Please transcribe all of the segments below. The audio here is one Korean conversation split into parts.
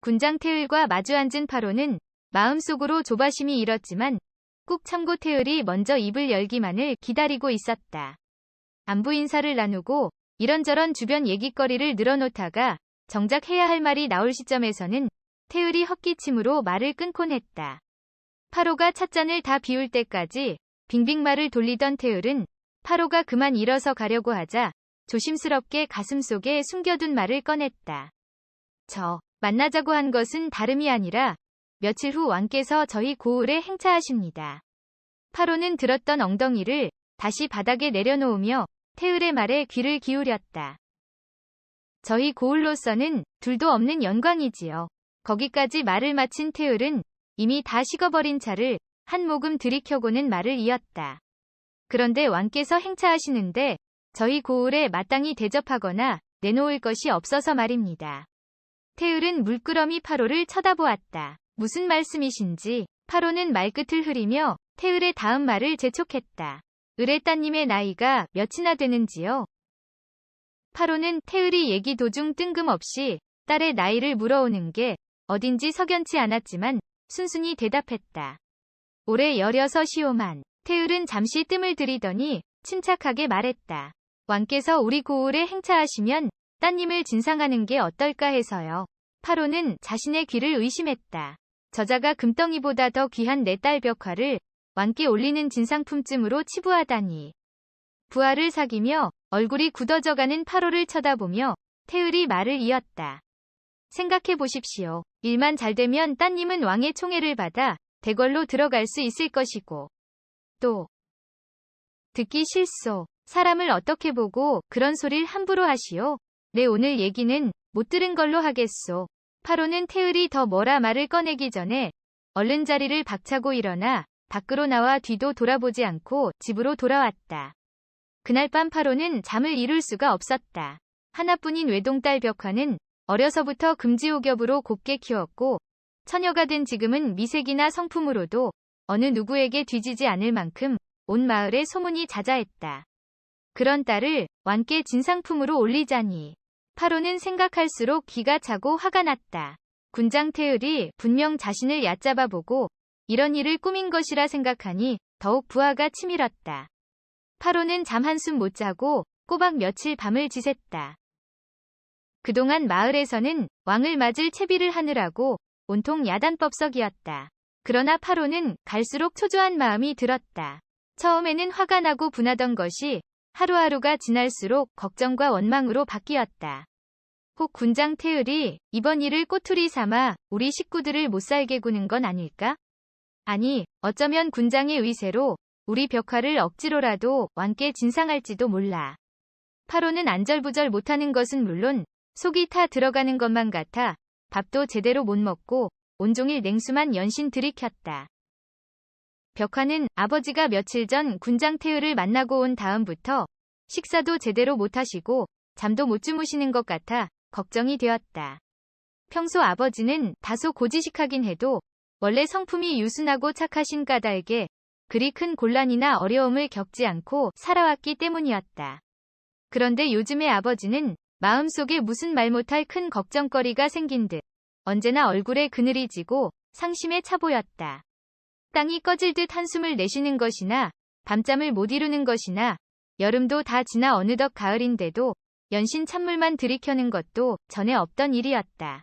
군장 태을과 마주 앉은 파로는 마음속으로 조바심이 일었지만 꾹 참고 태을이 먼저 입을 열기만을 기다리고 있었다. 안부 인사를 나누고 이런저런 주변 얘기거리를 늘어놓다가 정작 해야 할 말이 나올 시점에서는 태을이 헛기침으로 말을 끊곤 했다. 파로가 찻잔을 다 비울 때까지 빙빙 말을 돌리던 태을은 파로가 그만 일어서 가려고 하자 조심스럽게 가슴속에 숨겨둔 말을 꺼냈다. 만나자고 한 것은 다름이 아니라 며칠 후 왕께서 저희 고을에 행차하십니다. 파로는 들었던 엉덩이를 다시 바닥에 내려놓으며 태을의 말에 귀를 기울였다. 저희 고을로서는 둘도 없는 영광이지요. 거기까지 말을 마친 태을은 이미 다 식어버린 차를 한 모금 들이켜고는 말을 이었다. 그런데 왕께서 행차하시는데 저희 고을에 마땅히 대접하거나 내놓을 것이 없어서 말입니다. 태을은 물끄러미 파로를 쳐다보았다. 무슨 말씀이신지. 파로는 말끝을 흐리며 태을의 다음 말을 재촉했다. 을의 따님의 나이가 몇이나 되는지요? 파로는 태을이 얘기 도중 뜬금없이 딸의 나이를 물어오는 게 어딘지 석연치 않았지만 순순히 대답했다. 올해 16이오만. 태을은 잠시 뜸을 들이더니 침착하게 말했다. 왕께서 우리 고을에 행차하시면 따님을 진상하는 게 어떨까 해서요. 파로는 자신의 귀를 의심했다. 저자가 금덩이보다 더 귀한 내 딸 벽화를 왕께 올리는 진상품쯤으로 치부하다니. 부하를 사귀며 얼굴이 굳어져가는 파로를 쳐다보며 태을이 말을 이었다. 생각해 보십시오. 일만 잘 되면 따님은 왕의 총애를 받아 대궐로 들어갈 수 있을 것이고 또 듣기 싫소. 사람을 어떻게 보고 그런 소리를 함부로 하시오. 네, 오늘 얘기는 못 들은 걸로 하겠소. 파로는 태을이 더 뭐라 말을 꺼내기 전에 얼른 자리를 박차고 일어나 밖으로 나와 뒤도 돌아보지 않고 집으로 돌아왔다. 그날 밤 파로는 잠을 이룰 수가 없었다. 하나뿐인 외동딸 벽화는 어려서부터 금지옥엽으로 곱게 키웠고 처녀가 된 지금은 미색이나 성품으로도 어느 누구에게 뒤지지 않을 만큼 온 마을에 소문이 자자했다. 그런 딸을 왕께 진상품으로 올리자니 파로는 생각할수록 기가 차고 화가 났다. 군장 태을이 분명 자신을 얕잡아 보고 이런 일을 꾸민 것이라 생각하니 더욱 부하가 치밀었다. 파로는 잠 한숨 못 자고 꼬박 며칠 밤을 지샜다. 그동안 마을에서는 왕을 맞을 채비를 하느라고 온통 야단법석이었다. 그러나 파로는 갈수록 초조한 마음이 들었다. 처음에는 화가 나고 분하던 것이 하루하루가 지날수록 걱정과 원망으로 바뀌었다. 혹 군장 태을이 이번 일을 꼬투리 삼아 우리 식구들을 못살게 구는 건 아닐까? 아니, 어쩌면 군장의 의세로 우리 벽화를 억지로라도 왕께 진상할지도 몰라. 파로는 안절부절 못하는 것은 물론 속이 타 들어가는 것만 같아 밥도 제대로 못 먹고 온종일 냉수만 연신 들이켰다. 벽화는 아버지가 며칠 전 군장 태을을 만나고 온 다음부터 식사도 제대로 못하시고 잠도 못 주무시는 것 같아 걱정이 되었다. 평소 아버지는 다소 고지식하긴 해도 원래 성품이 유순하고 착하신 까닭에 그리 큰 곤란이나 어려움을 겪지 않고 살아왔기 때문이었다. 그런데 요즘에 아버지는 마음속에 무슨 말 못할 큰 걱정거리가 생긴 듯 언제나 얼굴에 그늘이 지고 상심에 차 보였다. 땅이 꺼질 듯 한숨을 내쉬는 것이나 밤잠을 못 이루는 것이나 여름도 다 지나 어느덧 가을인데도 연신 찬물만 들이켜는 것도 전에 없던 일이었다.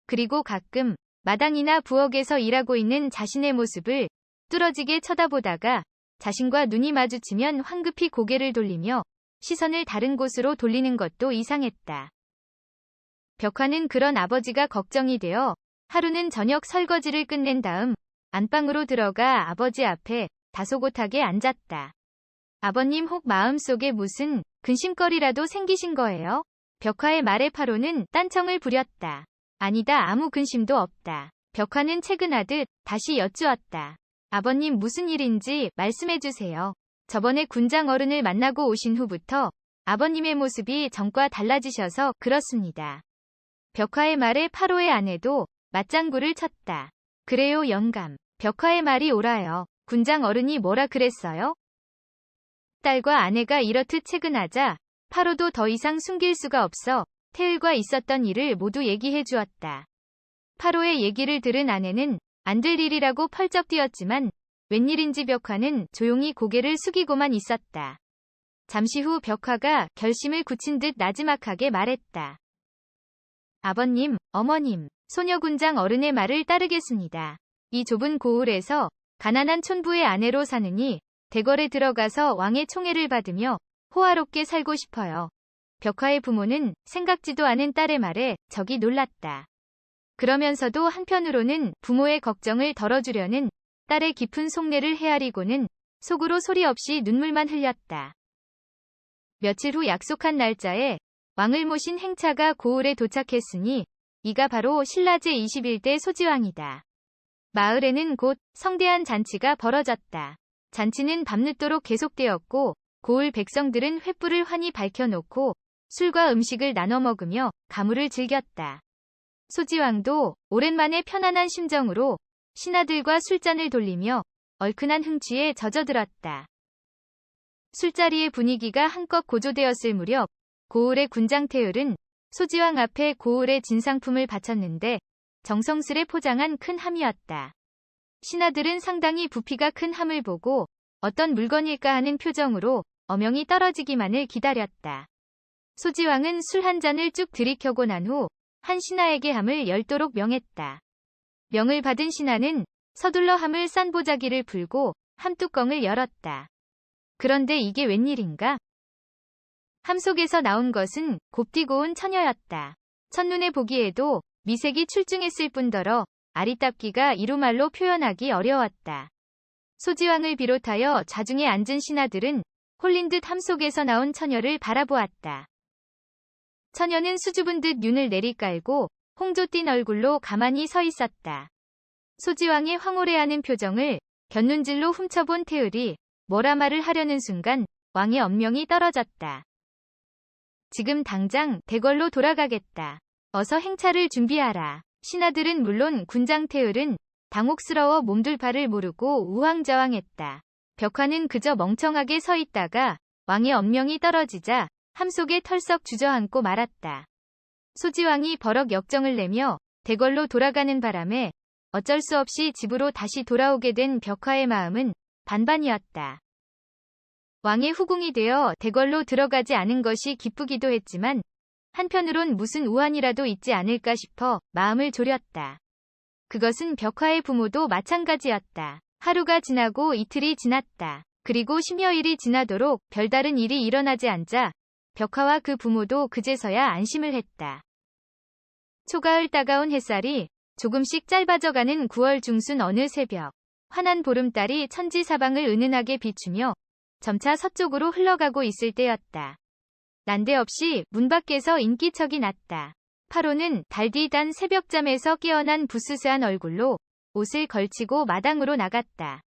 그리고 가끔 마당이나 부엌에서 일하고 있는 자신의 모습을 뚫어지게 쳐다보다가 자신과 눈이 마주치면 황급히 고개를 돌리며 시선을 다른 곳으로 돌리는 것도 이상했다. 벽화는 그런 아버지가 걱정이 되어 하루는 저녁 설거지를 끝낸 다음 안방으로 들어가 아버지 앞에 다소곳하게 앉았다. 아버님, 혹 마음속에 무슨 근심거리라도 생기신 거예요? 벽화의 말에 파로는 딴청을 부렸다. 아니다, 아무 근심도 없다. 벽화는 채근하듯 다시 여쭈었다. 아버님, 무슨 일인지 말씀해주세요. 저번에 군장 어른을 만나고 오신 후부터 아버님의 모습이 전과 달라지셔서 그렇습니다. 벽화의 말에 파로의 아내도 맞장구를 쳤다. 그래요, 영감. 벽화의 말이 옳아요. 군장 어른이 뭐라 그랬어요? 딸과 아내가 이렇듯 채근하자 파로도 더 이상 숨길 수가 없어 태을과 있었던 일을 모두 얘기해 주었다. 파로의 얘기를 들은 아내는 안 될 일이라고 펄쩍 뛰었지만 웬일인지 벽화는 조용히 고개를 숙이고만 있었다. 잠시 후 벽화가 결심을 굳힌 듯 나지막하게 말했다. 아버님, 어머님, 소녀군장 어른의 말을 따르겠습니다. 이 좁은 고을에서 가난한 촌부의 아내로 사느니 대궐에 들어가서 왕의 총애를 받으며 호화롭게 살고 싶어요. 벽화의 부모는 생각지도 않은 딸의 말에 적이 놀랐다. 그러면서도 한편으로는 부모의 걱정을 덜어주려는 딸의 깊은 속내를 헤아리고는 속으로 소리 없이 눈물만 흘렸다. 며칠 후 약속한 날짜에 왕을 모신 행차가 고을에 도착했으니 이가 바로 신라 제21대 소지왕이다. 마을에는 곧 성대한 잔치가 벌어졌다. 잔치는 밤늦도록 계속되었고 고을 백성들은 횃불을 환히 밝혀놓고 술과 음식을 나눠 먹으며 가물을 즐겼다. 소지왕도 오랜만에 편안한 심정으로 신하들과 술잔을 돌리며 얼큰한 흥취에 젖어들었다. 술자리의 분위기가 한껏 고조되었을 무렵 고을의 군장 태을은 소지왕 앞에 고을의 진상품을 바쳤는데 정성스레 포장한 큰 함이었다. 신하들은 상당히 부피가 큰 함을 보고 어떤 물건일까 하는 표정으로 어명이 떨어지기만을 기다렸다. 소지왕은 술 한 잔을 쭉 들이켜고 난 후 한 신하에게 함을 열도록 명했다. 명을 받은 신하는 서둘러 함을 싼 보자기를 풀고 함 뚜껑을 열었다. 그런데 이게 웬일인가? 함 속에서 나온 것은 곱디 고운 처녀였다. 첫눈에 보기에도 미색이 출중했을 뿐더러 아리따기가 이루말로 표현하기 어려웠다. 소지왕을 비롯하여 좌중에 앉은 신하들은 홀린 듯 함 속에서 나온 처녀를 바라보았다. 처녀는 수줍은 듯 눈을 내리깔고 홍조 띤 얼굴로 가만히 서 있었다. 소지왕의 황홀해하는 표정을 곁눈질로 훔쳐본 태을이 뭐라 말을 하려는 순간 왕의 엄명이 떨어졌다. 지금 당장 대궐로 돌아가겠다. 어서 행차를 준비하라. 신하들은 물론 군장 태을은 당혹스러워 몸둘 바를 모르고 우왕좌왕했다. 벽화는 그저 멍청하게 서 있다가 왕의 엄명이 떨어지자 함 속에 털썩 주저앉고 말았다. 소지왕이 버럭 역정을 내며 대궐로 돌아가는 바람에 어쩔 수 없이 집으로 다시 돌아오게 된 벽화의 마음은 반반이었다. 왕의 후궁이 되어 대궐로 들어가지 않은 것이 기쁘기도 했지만 한편으론 무슨 우환이라도 있지 않을까 싶어 마음을 졸였다. 그것은 벽화의 부모도 마찬가지였다. 하루가 지나고 이틀이 지났다. 그리고 10여일이 지나도록 별다른 일이 일어나지 않자 벽화와 그 부모도 그제서야 안심을 했다. 초가을 따가운 햇살이 조금씩 짧아져가는 9월 중순 어느 새벽, 환한 보름달이 천지 사방을 은은하게 비추며 점차 서쪽으로 흘러가고 있을 때였다. 난데없이 문 밖에서 인기척이 났다. 파로는 달디단 새벽잠에서 깨어난 부스스한 얼굴로 옷을 걸치고 마당으로 나갔다.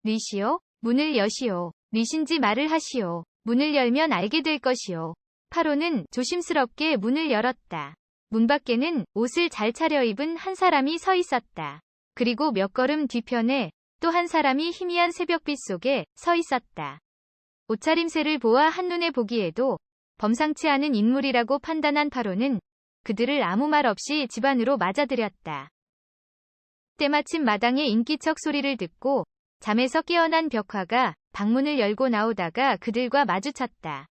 리시오, 문을 여시오. 리신지 말을 하시오. 문을 열면 알게 될 것이오. 파로는 조심스럽게 문을 열었다. 문 밖에는 옷을 잘 차려입은 한 사람이 서 있었다. 그리고 몇 걸음 뒤편에 또 한 사람이 희미한 새벽빛 속에 서 있었다. 옷차림새를 보아 한눈에 보기에도 범상치 않은 인물이라고 판단한 파로는 그들을 아무 말 없이 집 안으로 맞아들였다. 때마침 마당에 인기척 소리를 듣고 잠에서 깨어난 벽화가 방문을 열고 나오다가 그들과 마주쳤다.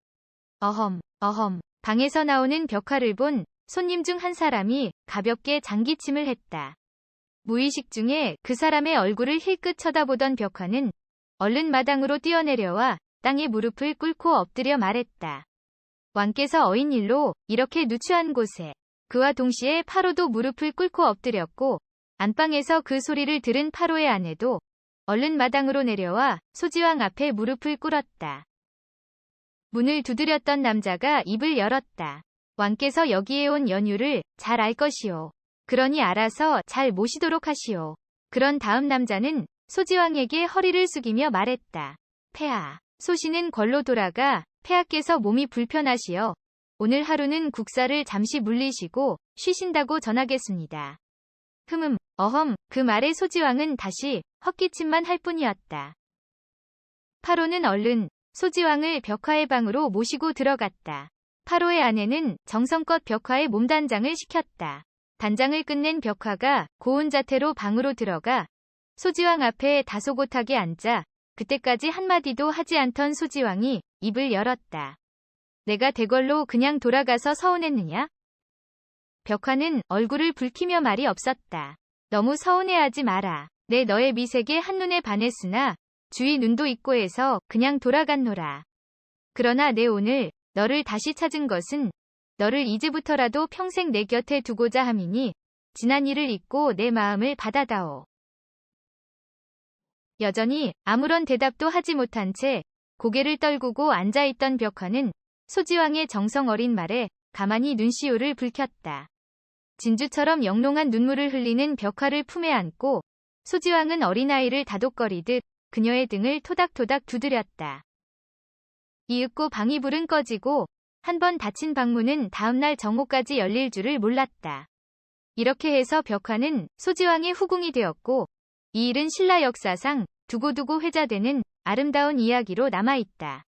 어험, 방에서 나오는 벽화를 본 손님 중 한 사람이 가볍게 장기침을 했다. 무의식 중에 그 사람의 얼굴을 힐끗 쳐다보던 벽화는 얼른 마당으로 뛰어내려와 땅에 무릎을 꿇고 엎드려 말했다. 왕께서 어인 일로 이렇게 누추한 곳에. 그와 동시에 파로도 무릎을 꿇고 엎드렸고 안방에서 그 소리를 들은 파로의 아내도 얼른 마당으로 내려와 소지왕 앞에 무릎을 꿇었다. 문을 두드렸던 남자가 입을 열었다. 왕께서 여기에 온 연유를 잘 알 것이오. 그러니 알아서 잘 모시도록 하시오. 그런 다음 남자는 소지왕에게 허리를 숙이며 말했다. 폐하, 소신은 궐로 돌아가 폐하께서 몸이 불편하시어 오늘 하루는 국사를 잠시 물리시고 쉬신다고 전하겠습니다. 어험, 그 말에 소지왕은 다시 헛기침만 할 뿐이었다. 파로는 얼른 소지왕을 벽화의 방으로 모시고 들어갔다. 파로의 아내는 정성껏 벽화의 몸단장을 시켰다. 단장을 끝낸 벽화가 고운 자태로 방으로 들어가 소지왕 앞에 다소곳하게 앉자 그때까지 한마디도 하지 않던 소지왕이 입을 열었다. 내가 대궐로 그냥 돌아가서 서운했느냐? 벽화는 얼굴을 붉히며 말이 없었다. 너무 서운해하지 마라. 내 너의 미색에 한눈에 반했으나 주위 눈도 있고 해서 그냥 돌아갔노라. 그러나 내 오늘 너를 다시 찾은 것은 너를 이제부터라도 평생 내 곁에 두고자 함이니 지난 일을 잊고 내 마음을 받아다오. 여전히 아무런 대답도 하지 못한 채 고개를 떨구고 앉아있던 벽화는 소지왕의 정성 어린 말에 가만히 눈시울을 붉혔다. 진주처럼 영롱한 눈물을 흘리는 벽화를 품에 안고 소지왕은 어린아이를 다독거리듯 그녀의 등을 토닥토닥 두드렸다. 이윽고 방이 불은 꺼지고 한 번 닫힌 방문은 다음날 정오까지 열릴 줄을 몰랐다. 이렇게 해서 벽화는 소지왕의 후궁이 되었고 이 일은 신라 역사상 두고두고 회자되는 아름다운 이야기로 남아있다.